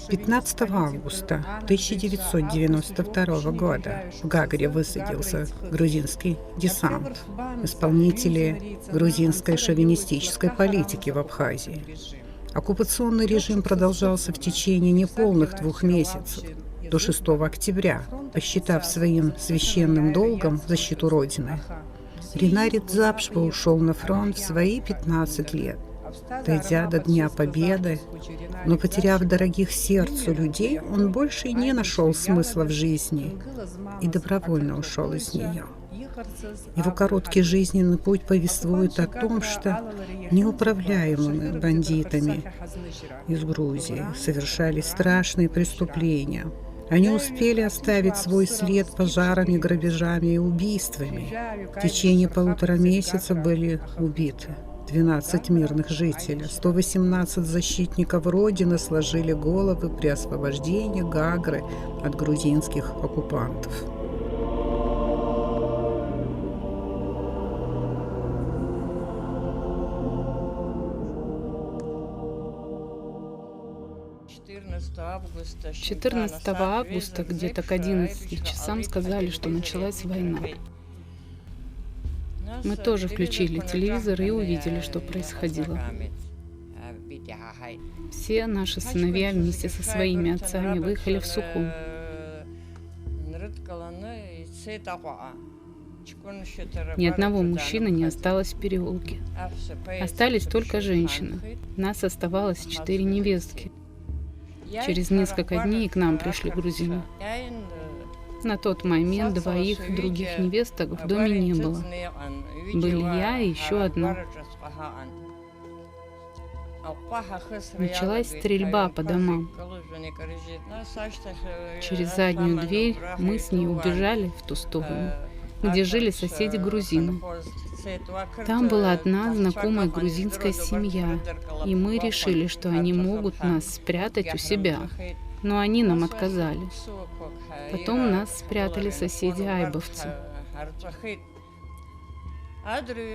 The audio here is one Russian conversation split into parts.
15 августа 1992 года в Гагре высадился грузинский десант. Исполнители грузинской шовинистической политики в Абхазии. Оккупационный режим продолжался в течение неполных 2 месяцев, до 6 октября, посчитав своим священным долгом защиту Родины. Ринари Дзапшва ушел на фронт в свои 15 лет, дойдя до Дня Победы, но, потеряв дорогих сердцу людей, он больше и не нашел смысла в жизни и добровольно ушел из нее. Его короткий жизненный путь повествует о том, что неуправляемыми бандитами из Грузии совершали страшные преступления. Они успели оставить свой след пожарами, грабежами и убийствами. В течение 1,5 месяца были убиты 12 мирных жителей, 118 защитников Родины сложили головы при освобождении Гагры от грузинских оккупантов. Четырнадцатого августа где-то к 11 часам сказали, что началась война. Мы тоже включили телевизор и увидели, что происходило. Все наши сыновья вместе со своими отцами выехали в Сухум. Ни одного мужчины не осталось в переулке. Остались только женщины. Нас оставалось 4 невестки. Через несколько дней к нам пришли грузины. На тот момент 2 других невесток в доме не было. Были я и еще одна. Началась стрельба по домам. Через заднюю дверь мы с ней убежали в ту сторону, где жили соседи-грузины. Там была одна знакомая грузинская семья, и мы решили, что они могут нас спрятать у себя, но они нам отказали. Потом нас спрятали соседи-айбовцы.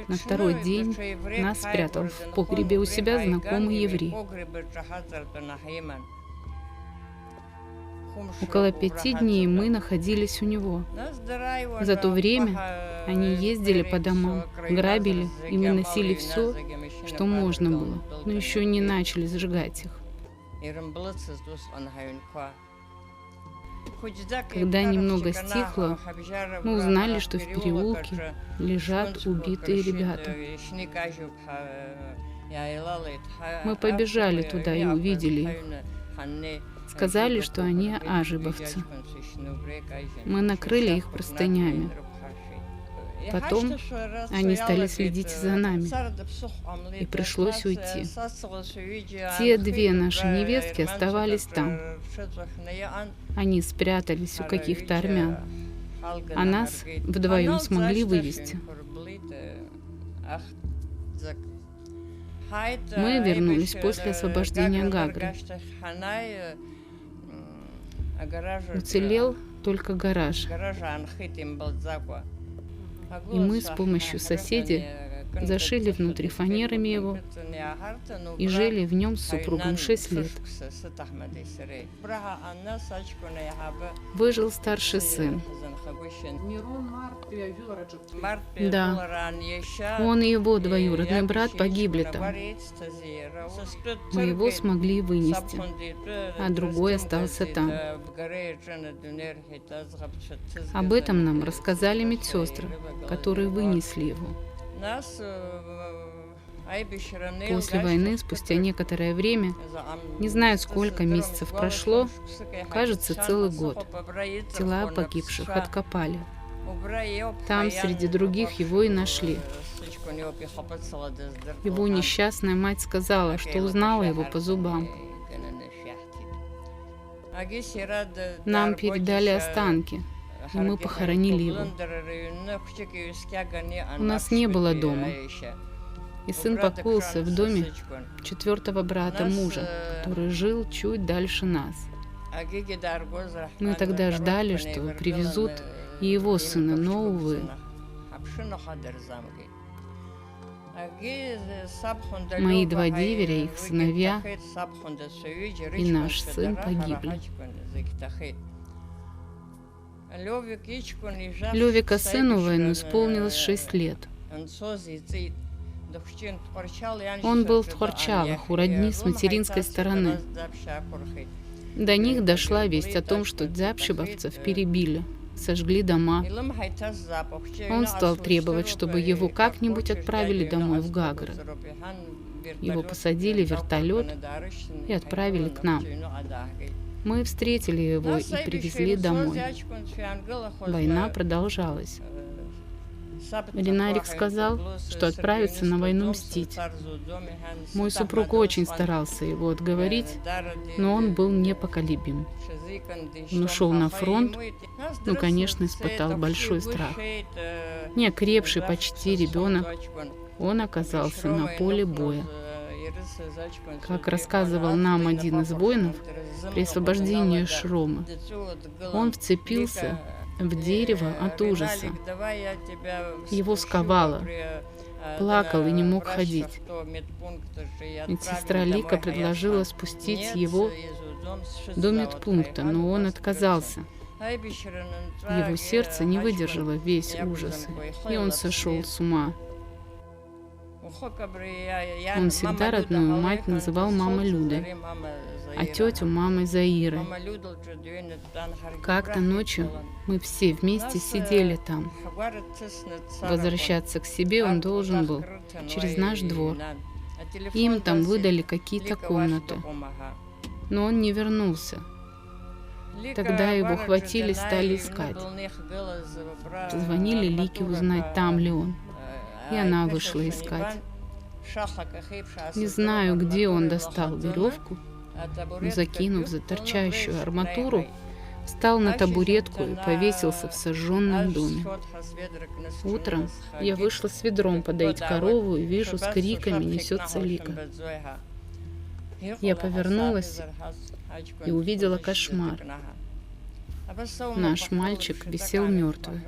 На 2-й день нас спрятал в погребе у себя знакомый еврей. Около 5 дней мы находились у него. За то время они ездили по домам, грабили и выносили все, что можно было, но еще не начали сжигать их. Когда немного стихло, мы узнали, что в переулке лежат убитые ребята. Мы побежали туда и увидели их. Сказали, что они ажибовцы. Мы накрыли их простынями. Потом они стали следить за нами, и пришлось уйти. Те 2 наши невестки оставались там. Они спрятались у каких-то армян, а нас вдвоем смогли вывести. Мы вернулись после освобождения Гагры. Уцелел только гараж. И мы с помощью соседей зашили внутри фанерами его и жили в нем с супругом 6 лет. Выжил старший сын. Да, он и его двоюродный брат погибли там. Мы его смогли вынести, а другой остался там. Об этом нам рассказали медсестры, которые вынесли его. После войны, спустя некоторое время, не знаю, сколько месяцев прошло, кажется, целый год, тела погибших откопали. Там среди других его и нашли. Его несчастная мать сказала, что узнала его по зубам. Нам передали останки, и мы похоронили его. У нас не было дома, и сын покоился в доме 4-го брата мужа, который жил чуть дальше нас. Мы тогда ждали, что привезут и его сына, но, увы. Мои 2 деверя, их сыновья и наш сын погибли. Левика сыну войну исполнилось 6 лет. Он был в Тхорчалах, у родни с материнской стороны. До них дошла весть о том, что дзябшибовцев перебили, сожгли дома. Он стал требовать, чтобы его как-нибудь отправили домой в Гагры. Его посадили в вертолет и отправили к нам. Мы встретили его и привезли домой. Война продолжалась. Ринарик сказал, что отправится на войну мстить. Мой супруг очень старался его отговорить, но он был непоколебим. Он ушел на фронт, но, конечно, испытал большой страх. Неокрепший почти ребенок, он оказался на поле боя. Как рассказывал нам один из воинов, при освобождении Шромы, он вцепился в дерево от ужаса. Его сковало. Плакал и не мог ходить. Медсестра Лика предложила спустить его до медпункта, но он отказался. Его сердце не выдержало весь ужас, и он сошел с ума. Он всегда родную мать называл мамой Людой, а тетю мамой Заирой. Как-то ночью мы все вместе сидели там. Возвращаться к себе он должен был через наш двор. Им там выдали какие-то комнаты. Но он не вернулся. Тогда его хватили, стали искать. Позвонили Лике узнать, там ли он. И она вышла искать. Не знаю, где он достал веревку, но, закинув за торчащую арматуру, встал на табуретку и повесился в сожженном доме. Утром я вышла с ведром подоить корову и вижу, с криками несется Лика. Я повернулась и увидела кошмар. Наш мальчик висел мертвый.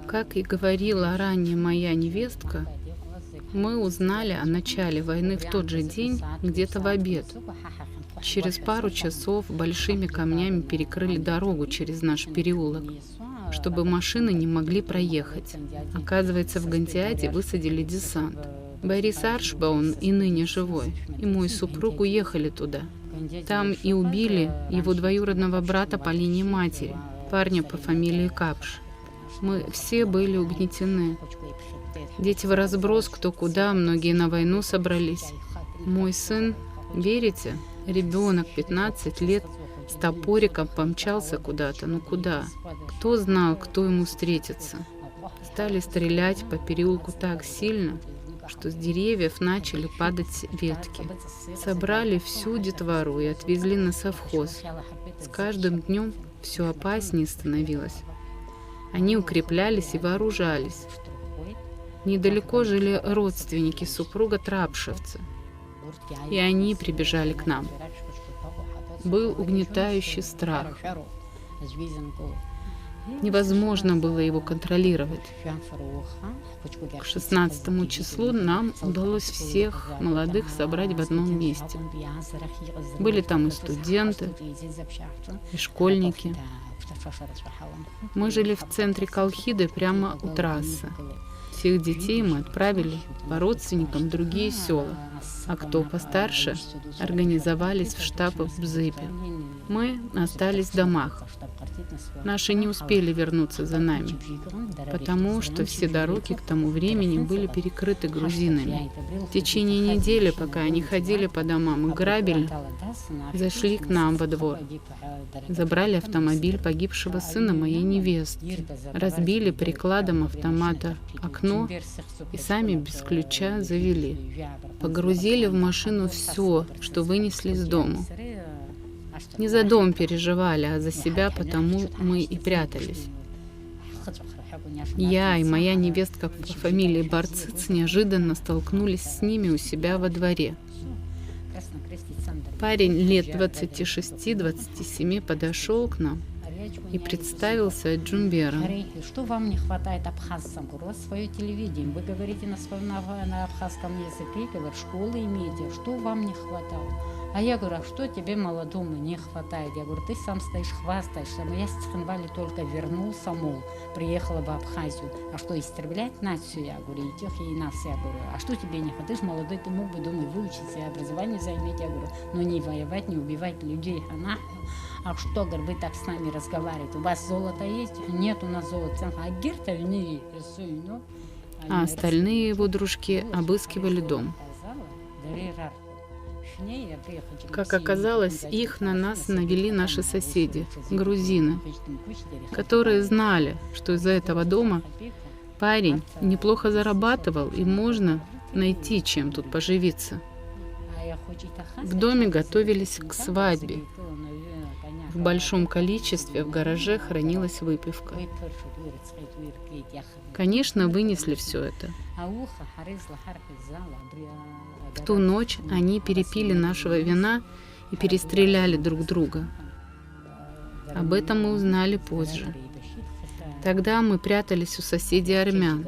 Как и говорила ранее моя невестка, мы узнали о начале войны в тот же день, где-то в обед. Через пару часов большими камнями перекрыли дорогу через наш переулок, чтобы машины не могли проехать. Оказывается, в Гантиаде высадили десант. Борис Аршбаун, и ныне живой, и мой супруг уехали туда. Там и убили его двоюродного брата по линии матери, парня по фамилии Капш. Мы все были угнетены. Дети вразброс, кто куда, многие на войну собрались. Мой сын, верите, ребенок 15 лет с топориком помчался куда-то, ну куда? Кто знал, кто ему встретится? Стали стрелять по переулку так сильно, что с деревьев начали падать ветки. Собрали всю детвору и отвезли на совхоз. С каждым днем все опаснее становилось. Они укреплялись и вооружались. Недалеко жили родственники супруга Трапшевца, и они прибежали к нам. Был угнетающий страх. Невозможно было его контролировать. К 16 числу нам удалось всех молодых собрать в одном месте. Были там и студенты, и школьники. Мы жили в центре Колхиды, прямо у трассы. Всех детей мы отправили по родственникам в другие села, а кто постарше, организовались в штаб в Бзыпе. Мы остались в домах. Наши не успели вернуться за нами, потому что все дороги к тому времени были перекрыты грузинами. В течение недели, пока они ходили по домам и грабили, зашли к нам во двор. Забрали автомобиль погибшего сына моей невестки, разбили прикладом автомата окно и сами без ключа завели. Погрузили в машину все, что вынесли из дома. Не за дом переживали, а за себя, потому мы и прятались. Я и моя невестка по фамилии Барциц неожиданно столкнулись с ними у себя во дворе. Парень лет 26-27 подошел к нам и представился Джумбером. Что вам не хватает абхазцам? У вас свое телевидение. Вы говорите на своем на абхазском языке, говорю, школы имеете. Что вам не хватало? А я говорю, а что тебе, молодому, не хватает? Я говорю, ты сам стоишь, хвастаешься. Я с Цхинвали только вернулся, мол, приехала в Абхазию. А что, истреблять нацию? Я говорю, и тех, и нас. Я говорю, а что тебе не хватает? Ты же молодой, ты мог бы, думаю, выучиться и образование займеть. Я говорю, но не воевать, не убивать людей. А что, говорю, вы так с нами разговариваете? У вас золото есть? Нет, у нас золота. А остальные его дружки обыскивали дом. Как оказалось, их на нас навели наши соседи, грузины, которые знали, что из-за этого дома парень неплохо зарабатывал и можно найти, чем тут поживиться. В доме готовились к свадьбе. В большом количестве в гараже хранилась выпивка. Конечно, вынесли все это. В ту ночь они перепили нашего вина и перестреляли друг друга. Об этом мы узнали позже. Тогда мы прятались у соседей армян.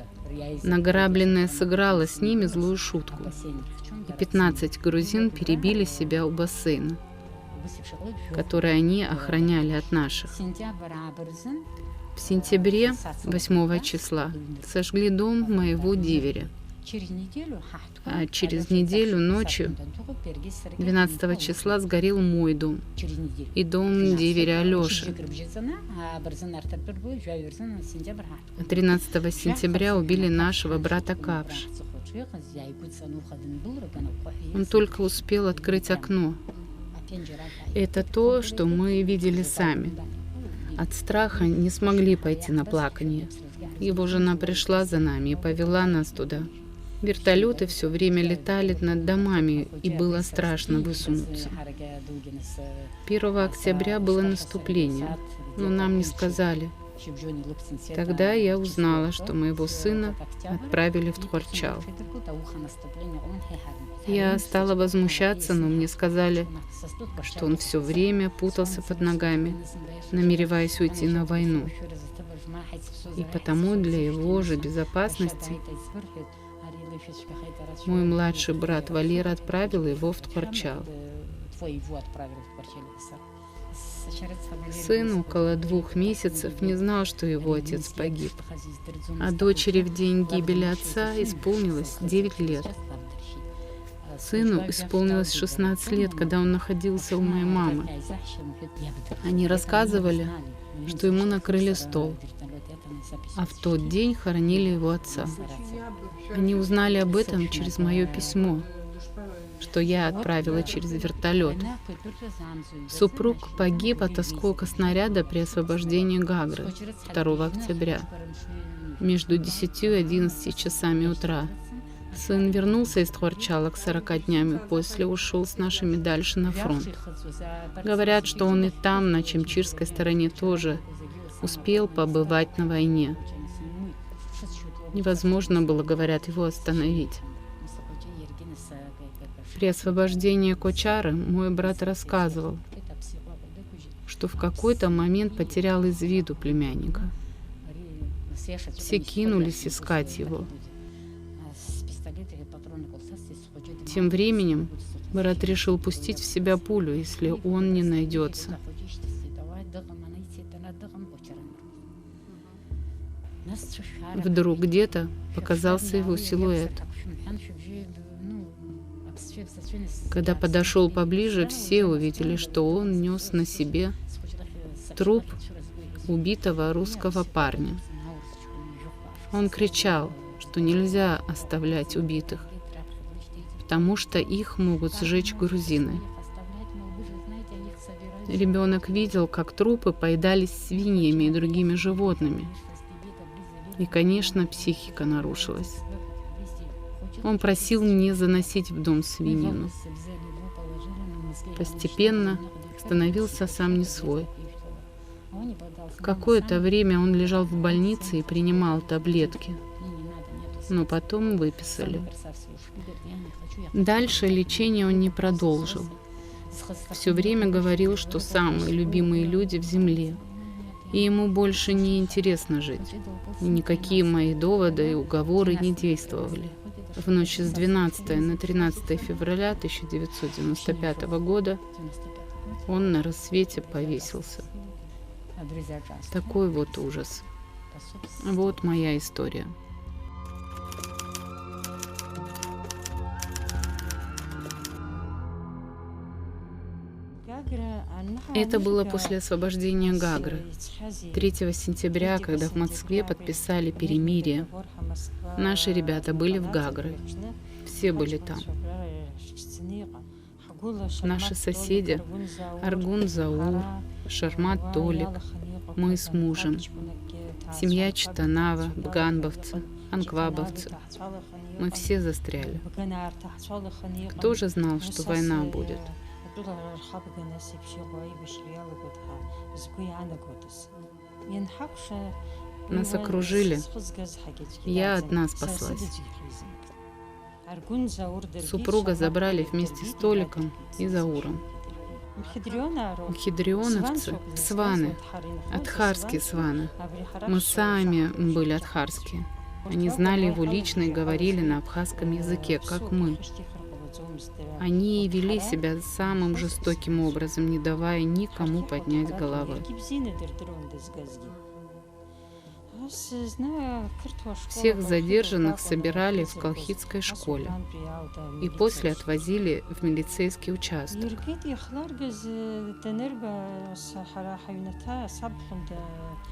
Награбленное сыграло с ними злую шутку. И 15 грузин перебили себя у бассейна, который они охраняли от наших. В сентябре 8 числа сожгли дом моего диверя. А через неделю ночью 12 числа сгорел мой дом и дом диверя Алеши. 13 сентября убили нашего брата Капш. Он только успел открыть окно. Это то, что мы видели сами. От страха не смогли пойти на плакание. Его жена пришла за нами и повела нас туда. Вертолеты все время летали над домами, и было страшно высунуться. 1 октября было наступление, но нам не сказали. Тогда я узнала, что моего сына отправили в Тхорчал. Я стала возмущаться, но мне сказали, что он все время путался под ногами, намереваясь уйти на войну. И потому для его же безопасности мой младший брат Валера отправил его в Тхорчал. Сын около 2 месяцев не знал, что его отец погиб, а дочери в день гибели отца исполнилось 9 лет. Сыну исполнилось 16 лет, когда он находился у моей мамы. Они рассказывали, что ему накрыли стол, а в тот день хоронили его отца. Они узнали об этом через мое письмо, что я отправила через вертолет. Супруг погиб от осколка снаряда при освобождении Гагры 2 октября между 10 и 11 часами утра. Сын вернулся из Тхорчала к 40 днями после, ушел с нашими дальше на фронт. Говорят, что он и там, на чемчирской стороне, тоже успел побывать на войне. Невозможно было, говорят, его остановить. При освобождении Кочары мой брат рассказывал, что в какой-то момент потерял из виду племянника. Все кинулись искать его. Тем временем брат решил пустить в себя пулю, если он не найдется. Вдруг где-то показался его силуэт. Когда подошел поближе, все увидели, что он нес на себе труп убитого русского парня. Он кричал, что нельзя оставлять убитых, потому что их могут сжечь грузины. Ребенок видел, как трупы поедались свиньями и другими животными. И, конечно, психика нарушилась. Он просил не заносить в дом свинину. Постепенно становился сам не свой. Какое-то время он лежал в больнице и принимал таблетки. но потом выписали. Дальше лечение он не продолжил. Все время говорил, что самые любимые люди в земле, и ему больше не интересно жить. И никакие мои доводы и уговоры не действовали. В ночь с 12 на 13 февраля 1995 года он на рассвете повесился. Такой вот ужас. Вот моя история. Это было после освобождения Гагры. 3 сентября, когда в Москве подписали перемирие. Наши ребята были в Гагре. Все были там. Наши соседи — Аргун Заур, Шармат Толик, мы с мужем, семья Читанава, Бганбовцы, Анквабовцы. Мы все застряли. Кто же знал, что война будет? Нас окружили. Я одна спаслась. Супруга забрали вместе с Толиком и Зауром. Хидрионовцы — сваны, адхарские сваны. Мы сами были адхарские. Они знали его лично и говорили на абхазском языке, как мы. Они вели себя самым жестоким образом, не давая никому поднять головы. Всех задержанных собирали в колхидской школе и после отвозили в милицейский участок.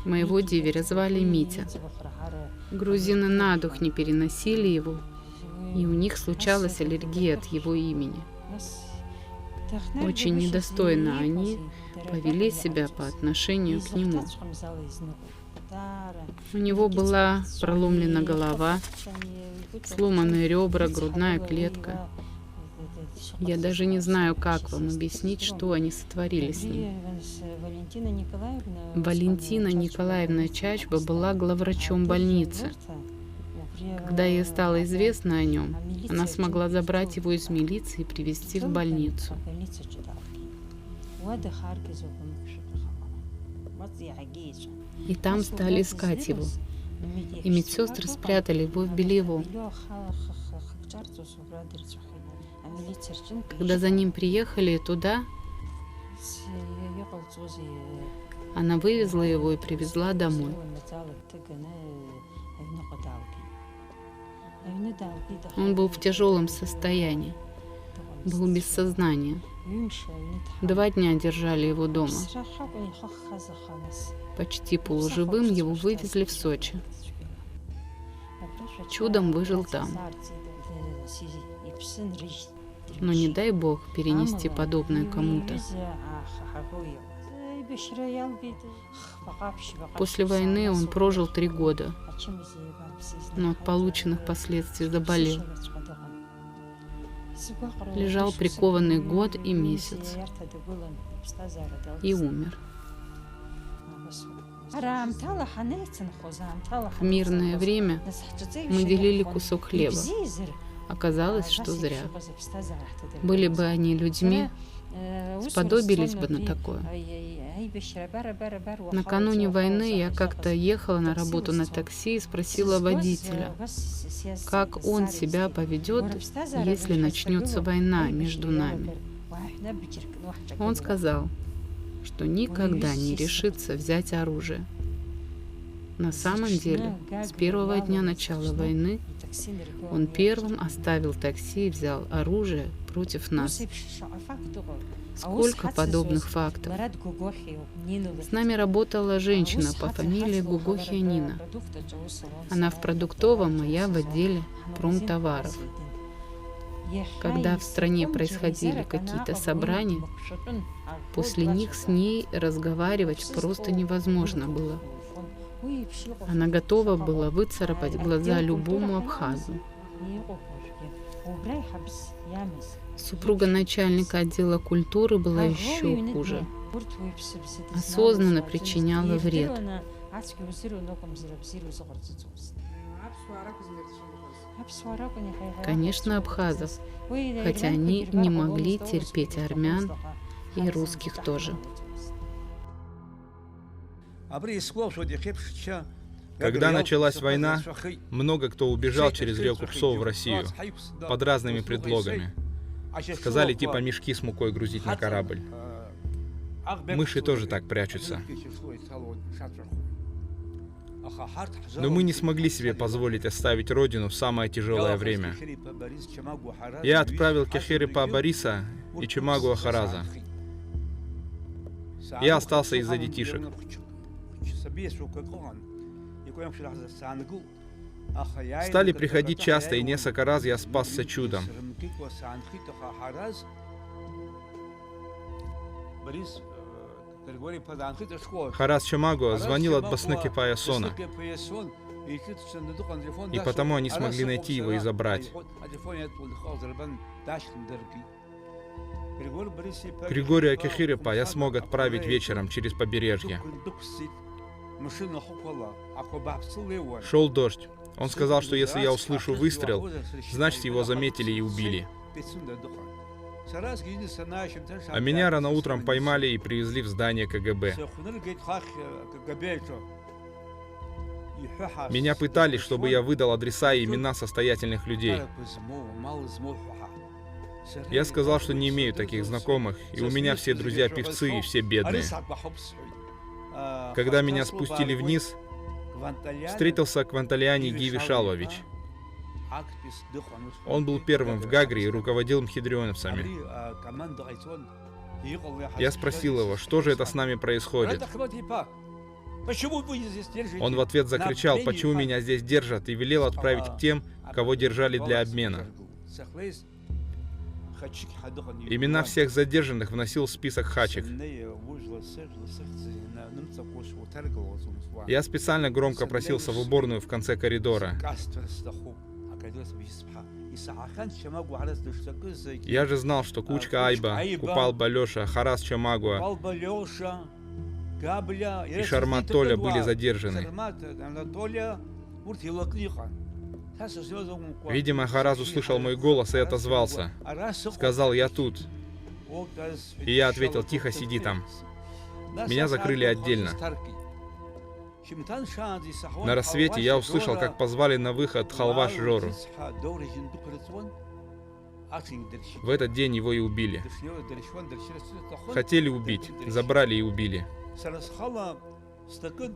Моего диверя звали Митя. Грузины на дух не переносили его, и у них случалась аллергия от его имени. Очень недостойно они повели себя по отношению к нему. У него была проломлена голова, сломанные ребра, грудная клетка. Я даже не знаю, как вам объяснить, что они сотворили с ним. Валентина Николаевна Чачба была главврачом больницы. Когда ей стало известно о нем, она смогла забрать его из милиции и привезти в больницу. И там стали искать его. И медсестры спрятали его в Белево. Когда за ним приехали туда, она вывезла его и привезла домой. Он был в тяжелом состоянии, был без сознания. 2 дня держали его дома. Почти полуживым его вывезли в Сочи. Чудом выжил там. Но не дай бог перенести подобное кому-то. После войны он прожил 3 года, но от полученных последствий заболел. Лежал прикованный год и месяц и умер. В мирное время мы делили кусок хлеба. Оказалось, что зря. Были бы они людьми, сподобились бы на такое. Накануне войны я как-то ехала на работу на такси и спросила водителя, как он себя поведет, если начнется война между нами. Он сказал, что никогда не решится взять оружие. На самом деле, с первого дня начала войны он первым оставил такси и взял оружие против нас. Сколько подобных фактов. С нами работала женщина по фамилии Гугохия Нина. Она в продуктовом, а я в отделе промтоваров. Когда в стране происходили какие-то собрания, после них с ней разговаривать просто невозможно было. Она готова была выцарапать глаза любому абхазу. Супруга начальника отдела культуры была еще хуже. Осознанно причиняла вред. Конечно, абхазов, хотя они не могли терпеть армян и русских тоже. Когда началась война, много кто убежал через реку Псов в Россию под разными предлогами. Сказали, типа мешки с мукой грузить на корабль. Мыши тоже так прячутся. Но мы не смогли себе позволить оставить родину в самое тяжелое время. Я отправил Кехерипа Бориса и Чимагуа Хараза. Я остался из-за детишек. Стали приходить часто, и несколько раз я спасся чудом. Хараз Чимагуа звонил от Басныки Паясона, и потому они смогли найти его и забрать. Григория Кехерипа я смог отправить вечером через побережье. Шел дождь. Он сказал, что если я услышу выстрел, значит его заметили и убили. А меня рано утром поймали и привезли в здание КГБ. Меня пытали, чтобы я выдал адреса и имена состоятельных людей. Я сказал, что не имею таких знакомых, и у меня все друзья певцы и все бедные. Когда меня спустили вниз, встретился Кванталиани Гиви Шалович. Он был первым в Гагре и руководил мхидрионовцами. Я спросил его, что же это с нами происходит. Он в ответ закричал, почему меня здесь держат, и велел отправить к тем, кого держали для обмена. Имена всех задержанных вносил в список Хачик. Я специально громко просился в уборную в конце коридора. Я же знал, что Кучка Айба, Купалба Алеша, Хараз Чимагуа и Шармат Толя были задержаны. Видимо, Хараз услышал мой голос и отозвался. Сказал, я тут. И я ответил, тихо, сиди там. Меня закрыли отдельно. На рассвете я услышал, как позвали на выход Халваш Жору. В этот день его и убили. Хотели убить, забрали и убили.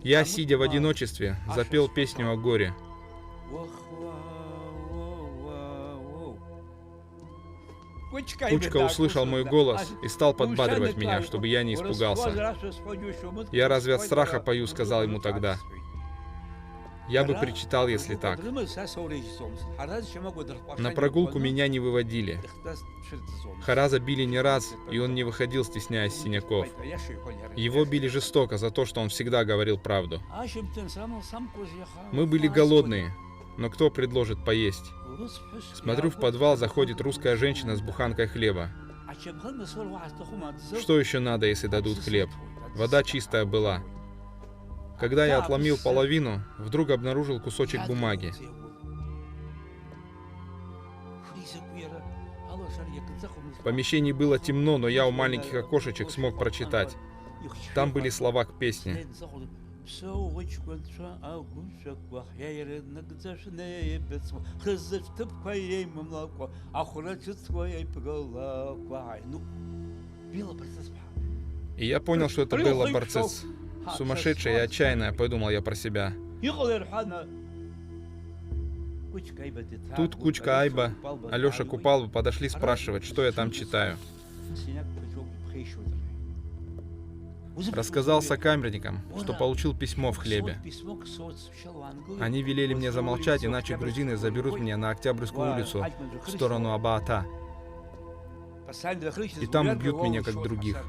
Я, сидя в одиночестве, запел песню о горе. Кучка услышал мой голос и стал подбадривать меня, чтобы я не испугался. «Я разве от страха пою?» — сказал ему тогда. Я бы причитал, если так. На прогулку меня не выводили. Хараза били не раз, и он не выходил, стесняясь синяков. Его били жестоко за то, что он всегда говорил правду. Мы были голодные, но кто предложит поесть? Смотрю, в подвал заходит русская женщина с буханкой хлеба. Что еще надо, если дадут хлеб? Вода чистая была. Когда я отломил половину, вдруг обнаружил кусочек бумаги. В помещении было темно, но я у маленьких окошечек смог прочитать. Там были слова к песне. И я понял, что это Белла Барцец. Сумасшедшая и отчаянная, подумал я про себя. Тут Кучка Айба, Алеша Купалба подошли спрашивать, что я там читаю. Рассказал сокамерникам, что получил письмо в хлебе. Они велели мне замолчать, иначе грузины заберут меня на Октябрьскую улицу в сторону Абаата. И там убьют меня, как других.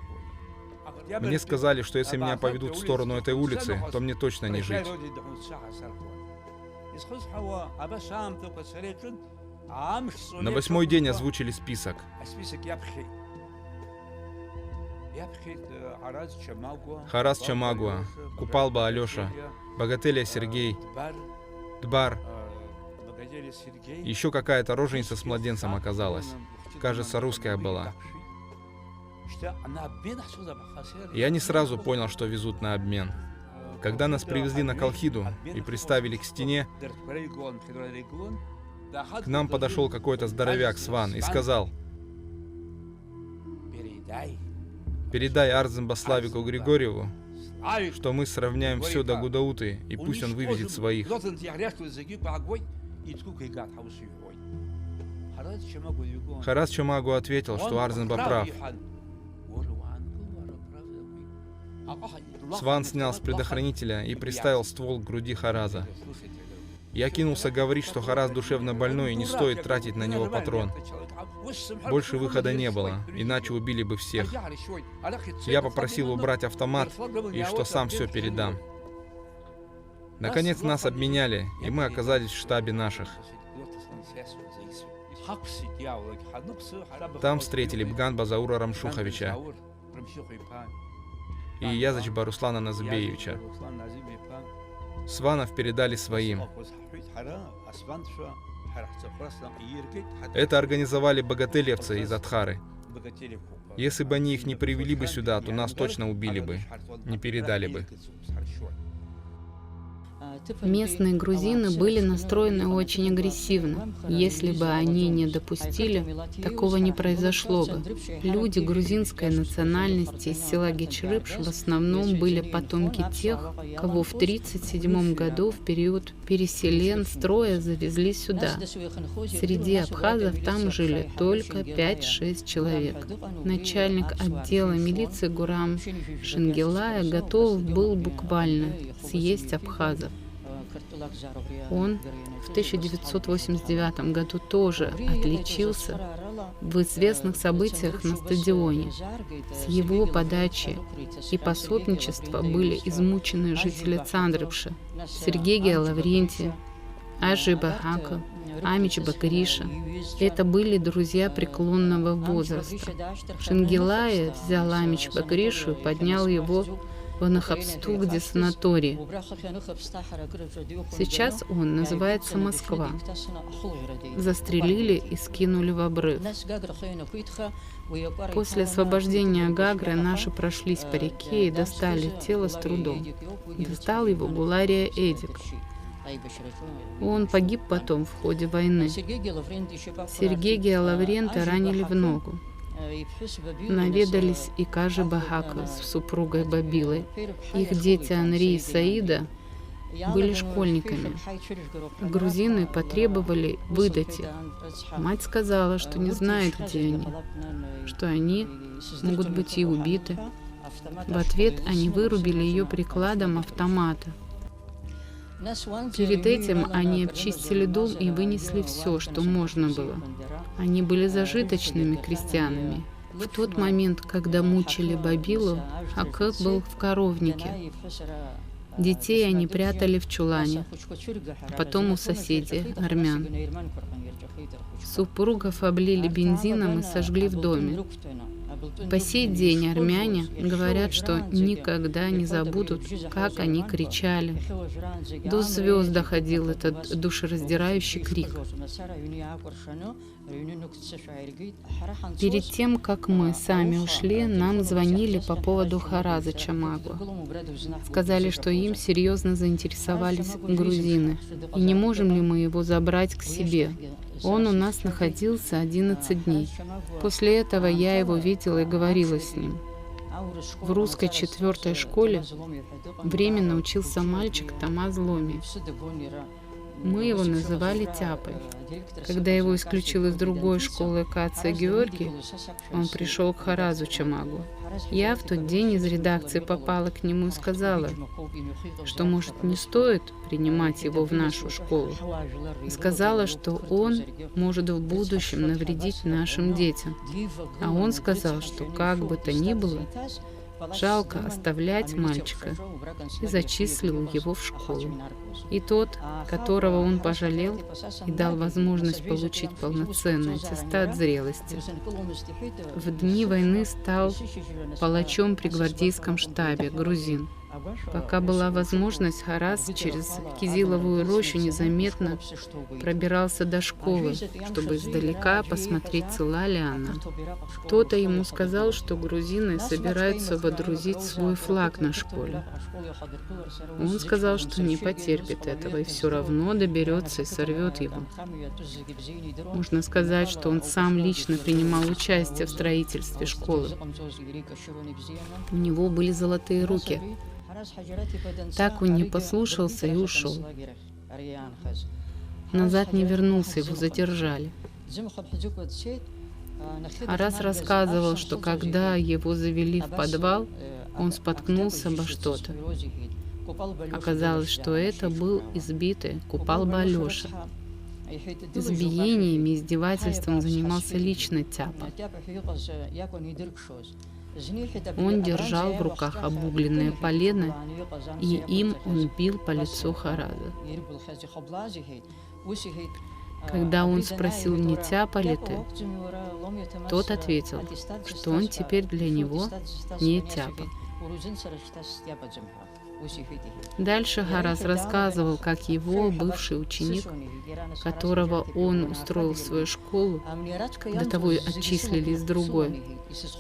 Мне сказали, что если меня поведут в сторону этой улицы, то мне точно не жить. На 8-й день озвучили список. Хараз Чимагуа, Купалба Алеша, Богателя Сергей, Дбар, Еще какая-то роженица с младенцем оказалась. Кажется, русская была. Я не сразу понял, что везут на обмен. Когда нас привезли на Колхиду и приставили к стене, к нам подошел какой-то здоровяк Сван и сказал: «Передай Арзамбаславику Григорьеву, что мы сравняем все до Гудауты, и пусть он вывезет своих». Хараз Чомагу ответил, что Арзамба прав. Сван снял с предохранителя и приставил ствол к груди Хараза. Я кинулся говорить, что Хараз душевно больной и не стоит тратить на него патрон. Больше выхода не было, иначе убили бы всех. Я попросил убрать автомат и что сам все передам. Наконец нас обменяли, и мы оказались в штабе наших. Там встретили Бган Базаура Рамшуховича и Язычба Руслана Назбеевича. Сванов передали своим. Это организовали богателевцы из Адхары. Если бы они их не привели бы сюда, то нас точно убили бы, не передали бы. Местные грузины были настроены очень агрессивно. Если бы они не допустили, такого не произошло бы. Люди грузинской национальности из села Гечрыбш в основном были потомки тех, кого в 1937 году в период переселен строя завезли сюда. Среди абхазов там жили только 5-6 человек. Начальник отдела милиции Гурам Шенгелая готов был буквально съесть абхазов. Он в 1989 году тоже отличился в известных событиях на стадионе. С его подачи и пособничества были измучены жители Цандрыпши: Сергей Лаврентий, Ажи Бахака, Амич Бакриша. Это были друзья преклонного возраста. Шенгелая взял Амич Бакришу и поднял его в Нахабстугде санатории. Сейчас он называется Москва. Застрелили и скинули в обрыв. После освобождения Гагры наши прошлись по реке и достали тело с трудом. Достал его Гулария Эдик. Он погиб потом в ходе войны. Сергея Лаврента ранили в ногу. Наведались и Кажи Бахака с супругой Бабилой. Их дети Анри и Саида были школьниками. Грузины потребовали выдать их. Мать сказала, что не знает, где они, что они могут быть и убиты. В ответ они вырубили ее прикладом автомата. Перед этим они обчистили дом и вынесли все, что можно было. Они были зажиточными крестьянами. В тот момент, когда мучили Бабилу, Акык был в коровнике. Детей они прятали в чулане, а потом у соседей, армян. Супругов облили бензином и сожгли в доме. По сей день армяне говорят, что никогда не забудут, как они кричали. До звезд доходил этот душераздирающий крик. Перед тем, как мы сами ушли, нам звонили по поводу Хараза Чомагу. Сказали, что им серьезно заинтересовались грузины, и не можем ли мы его забрать к себе. Он у нас находился 11 дней. После этого я его видела и говорила с ним. В русской 4-й школе временно учился мальчик Тамаз Ломи. Мы его называли Тяпой. Когда его исключил из другой школы Кация Георгий, он пришел к Харазу Чомагу. Я в тот день из редакции попала к нему и сказала, что, может, не стоит принимать его в нашу школу. И сказала, что он может в будущем навредить нашим детям. А он сказал, что как бы то ни было, жалко оставлять мальчика, и зачислил его в школу. И тот, которого он пожалел и дал возможность получить полноценный аттестат зрелости, в дни войны стал палачом при гвардейском штабе грузин. Пока была возможность, Хараз через Кизиловую рощу незаметно пробирался до школы, чтобы издалека посмотреть, цела ли она. Кто-то ему сказал, что грузины собираются водрузить свой флаг на школе. Он сказал, что не потерпит этого и все равно доберется и сорвет его. Можно сказать, что он сам лично принимал участие в строительстве школы. У него были золотые руки. Так он не послушался и ушел. Назад не вернулся, его задержали. Хараз рассказывал, что когда его завели в подвал, он споткнулся обо что-то. Оказалось, что это был избитый Купалба Алеша. Избиениями и издевательством занимался лично Тяпа. Он держал в руках обугленное полено, и им он бил по лицу Хараза. Когда он спросил, не Тяпа ли ты, тот ответил, что он теперь для него не Тяпа. Дальше Хараз рассказывал, как его бывший ученик, которого он устроил в свою школу, до того отчислили из другой,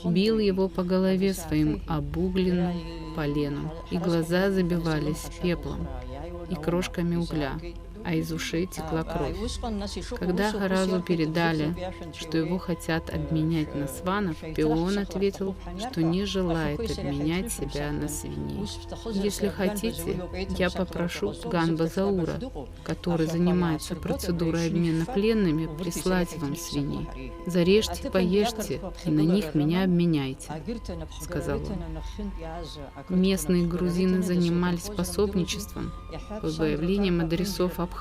бил его по голове своим обугленным поленом, и глаза забивались пеплом и крошками угля, а из ушей текла кровь. Когда Харазу передали, что его хотят обменять на сванов, Пион ответил, что не желает обменять себя на свиней. Если хотите, я попрошу Ганба Заура, который занимается процедурой обмена пленными, прислать вам свиней. Зарежьте, поешьте, и на них меня обменяйте, сказал он. Местные грузины занимались пособничеством по выявлением адресов абхазов.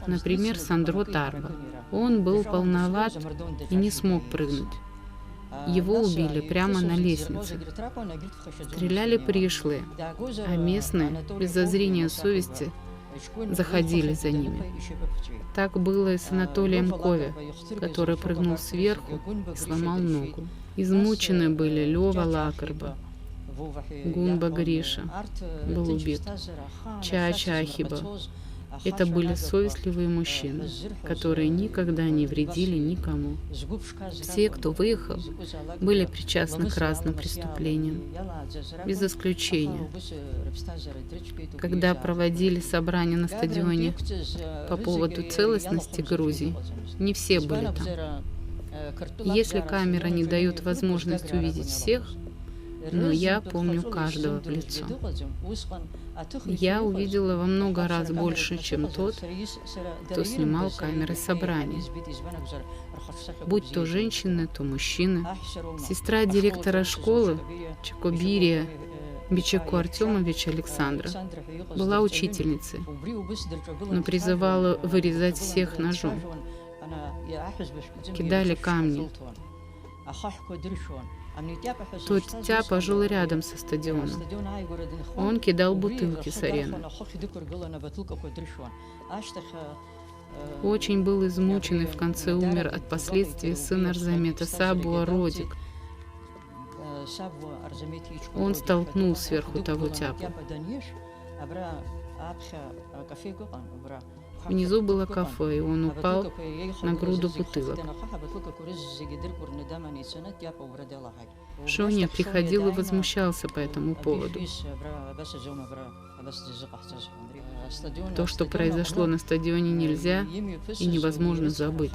Например, Сандро Тарба. Он был полноват и не смог прыгнуть. Его убили прямо на лестнице. Стреляли пришлые, а местные, без зазрения совести, заходили за ними. Так было и с Анатолием Кове, который прыгнул сверху и сломал ногу. Измучены были Лева Лакарба, Гунба Гриша был убит, Чача Ахиба. Это были совестливые мужчины, которые никогда не вредили никому. Все, кто выехал, были причастны к разным преступлениям, без исключения. Когда проводили собрания на стадионе по поводу целостности Грузии, не все были там. Если камера не дает возможность увидеть всех, но я помню каждого в лицо. Я увидела во много раз больше, чем тот, кто снимал камеры собраний. Будь то женщины, то мужчины. Сестра директора школы, Чакобирия Бичаку Артемовича Александра, была учительницей, но призывала вырезать всех ножом. Кидали камни. Тот Тяпа жил рядом со стадионом. Он кидал бутылки с арены. Очень был измучен и в конце умер от последствий сын Арзамета Сабуа Родик. Он столкнул сверху того Тяпу. Внизу было кафе, и он упал на груду бутылок. Шоня приходил и возмущался по этому поводу. То, что произошло на стадионе, нельзя и невозможно забыть.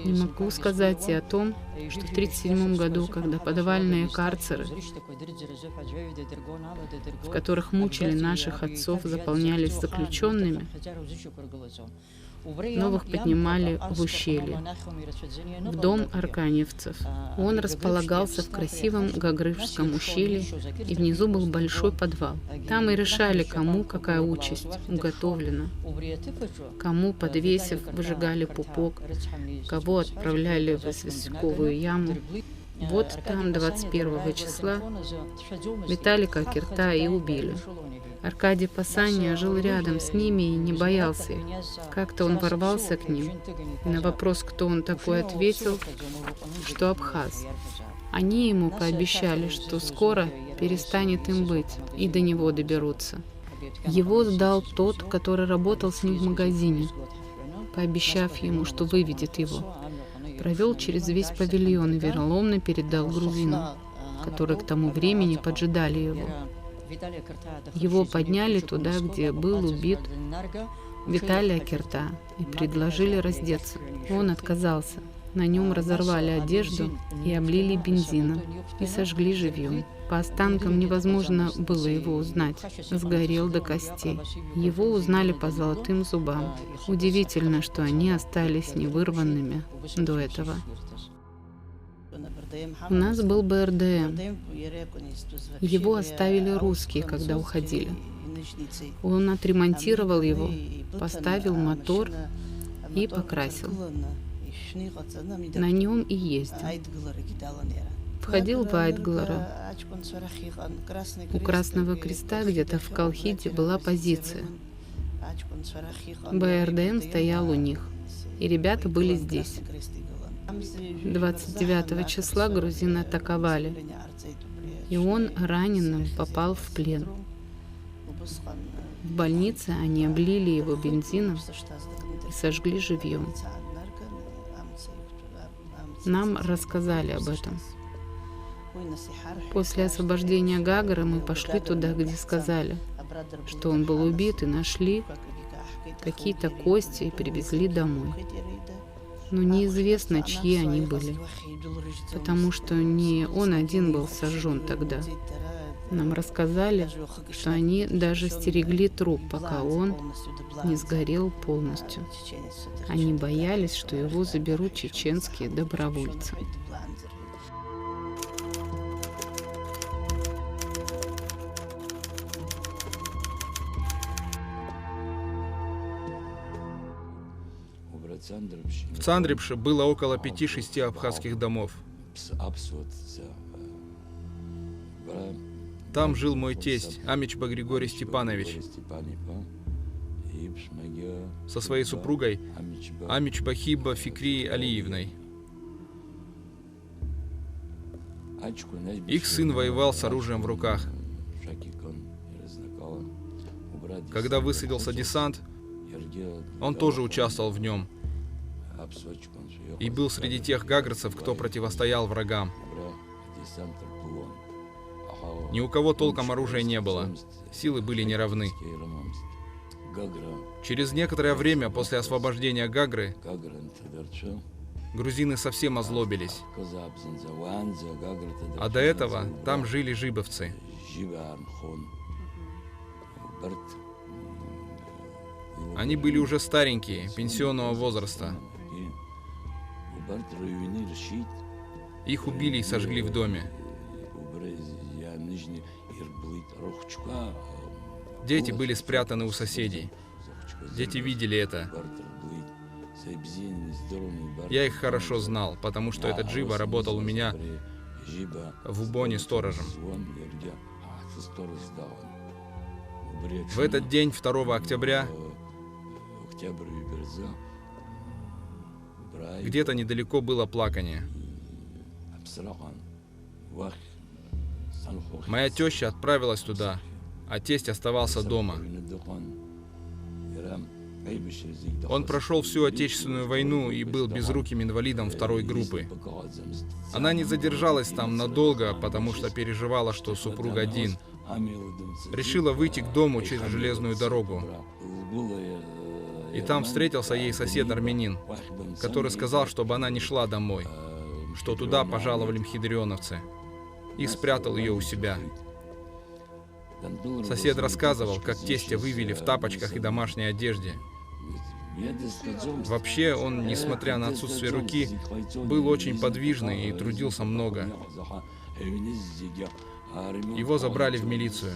Не могу сказать и о том, что в 1937 году, когда подвальные карцеры, в которых мучили наших отцов, заполнялись заключенными, новых поднимали в ущелье, в дом арканевцев. Он располагался в красивом Гагрышском ущелье, и внизу был большой подвал. Там и решали, кому какая участь уготовлена, кому, подвесив, выжигали пупок, кого отправляли в известковую яму. Вот там 21 числа Виталика Кирта и убили. Аркадий Пасанья жил рядом с ними и не боялся их. Как-то он ворвался к ним, и на вопрос, кто он такой, ответил, что абхаз. Они ему пообещали, что скоро перестанет им быть, и до него доберутся. Его сдал тот, который работал с ним в магазине, пообещав ему, что выведет его. Провел через весь павильон и вероломно передал грузинам, которые к тому времени поджидали его. Его подняли туда, где был убит Виталий Акерта, и предложили раздеться. Он отказался. На нем разорвали одежду и облили бензином, и сожгли живьем. По останкам невозможно было его узнать. Сгорел до костей. Его узнали по золотым зубам. Удивительно, что они остались невырванными до этого. У нас был БРДМ. Его оставили русские, когда уходили. Он отремонтировал его, поставил мотор и покрасил. На нем и ездил. Входил в Айтглара. У Красного Креста где-то в Колхиде была позиция. БРДМ стоял у них, и ребята были здесь. 29 числа грузины атаковали, и он раненым попал в плен. В больнице они облили его бензином и сожгли живьем. Нам рассказали об этом. После освобождения Гагры мы пошли туда, где сказали, что он был убит, и нашли какие-то кости и привезли домой. Но неизвестно, чьи они были, потому что не он один был сожжен тогда. Нам рассказали, что они даже стерегли труп, пока он не сгорел полностью. Они боялись, что его заберут чеченские добровольцы. В Цандрипше было около 5-6 абхазских домов. Там жил мой тесть, Амичба Григорий Степанович, со своей супругой Амичба Хиба Фикри Алиевной. Их сын воевал с оружием в руках. Когда высадился десант, он тоже участвовал в нем и был среди тех гагрцев, кто противостоял врагам. Ни у кого толком оружия не было, силы были неравны. Через некоторое время после освобождения Гагры грузины совсем озлобились. А до этого там жили жибовцы. Они были уже старенькие, пенсионного возраста. Их убили и сожгли в доме. Дети были спрятаны у соседей. Дети видели это. Я их хорошо знал, потому что этот Джиба работал у меня в Убоне сторожем. В этот день, 2 октября, где-то недалеко было плакание. Моя теща отправилась туда, а тесть оставался дома. Он прошел всю Отечественную войну и был безруким инвалидом 2-й группы. Она не задержалась там надолго, потому что переживала, что супруг один. Решила выйти к дому через железную дорогу. И там встретился ей сосед-армянин, который сказал, чтобы она не шла домой, что туда пожаловали мхидрионовцы, и спрятал ее у себя. Сосед рассказывал, как тестя вывели в тапочках и домашней одежде. Вообще он, несмотря на отсутствие руки, был очень подвижный и трудился много. Его забрали в милицию.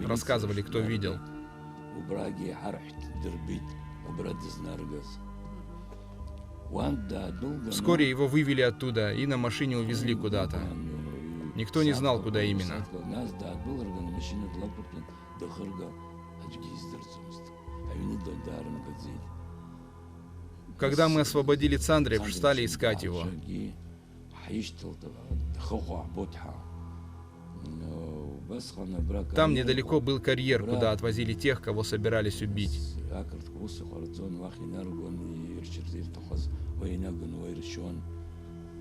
Рассказывали, кто видел. Вскоре его вывели оттуда и на машине увезли куда-то. Никто не знал, куда именно. Когда мы освободили Цандрипш, стали искать его. Там недалеко был карьер, куда отвозили тех, кого собирались убить.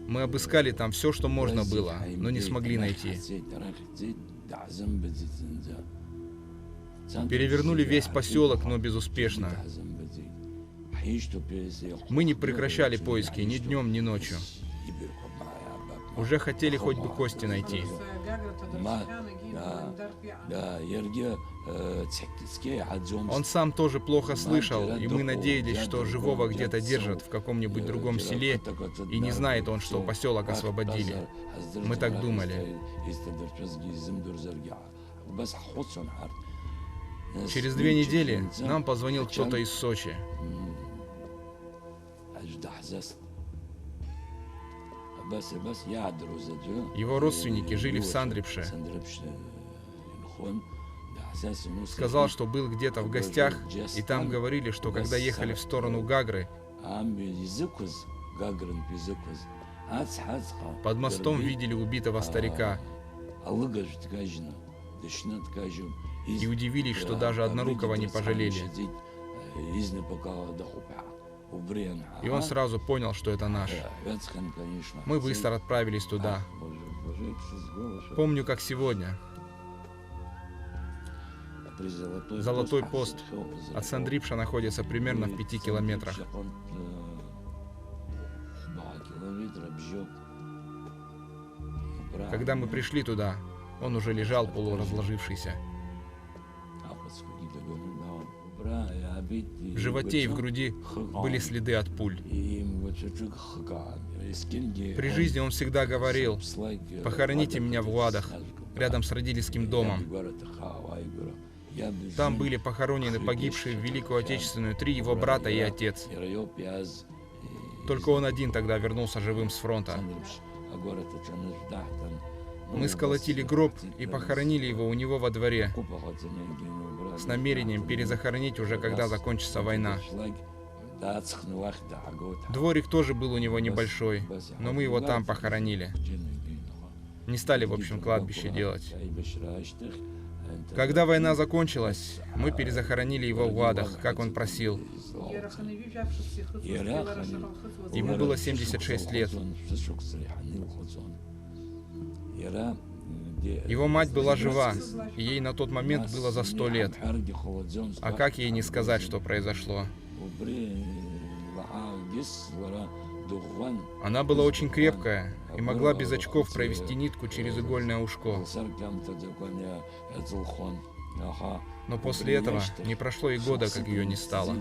Мы обыскали там все, что можно было, но не смогли найти. Перевернули весь поселок, но безуспешно. Мы не прекращали поиски ни днем, ни ночью. Уже хотели хоть бы кости найти. Он сам тоже плохо слышал, и мы надеялись, что живого где-то держат в каком-нибудь другом селе, и не знает он, что поселок освободили. Мы так думали. Через 2 недели нам позвонил кто-то из Сочи. Его родственники жили в Сандрипше. Сказал, что был где-то в гостях, и там говорили, что когда ехали в сторону Гагры, под мостом видели убитого старика. И удивились, что даже однорукого не пожалели. И он сразу понял, что это наш. Мы быстро отправились туда. Помню, как сегодня. Золотой пост от Сандрипша находится примерно в 5 километрах. Когда мы пришли туда, он уже лежал полуразложившийся. В животе и в груди были следы от пуль. При жизни он всегда говорил: «Похороните меня в Гладах, рядом с родительским домом». Там были похоронены погибшие в Великую Отечественную 3 его брата и отец. Только он один тогда вернулся живым с фронта. Мы сколотили гроб и похоронили его у него во дворе, с намерением перезахоронить уже, когда закончится война. Дворик тоже был у него небольшой, но мы его там похоронили. Не стали, в общем, кладбище делать. Когда война закончилась, мы перезахоронили его в Гладах, как он просил. Ему было 76 лет. Его мать была жива, и ей на тот момент было за 100 лет. А как ей не сказать, что произошло? Она была очень крепкая и могла без очков провести нитку через игольное ушко. Но после этого не прошло и года, как ее не стало.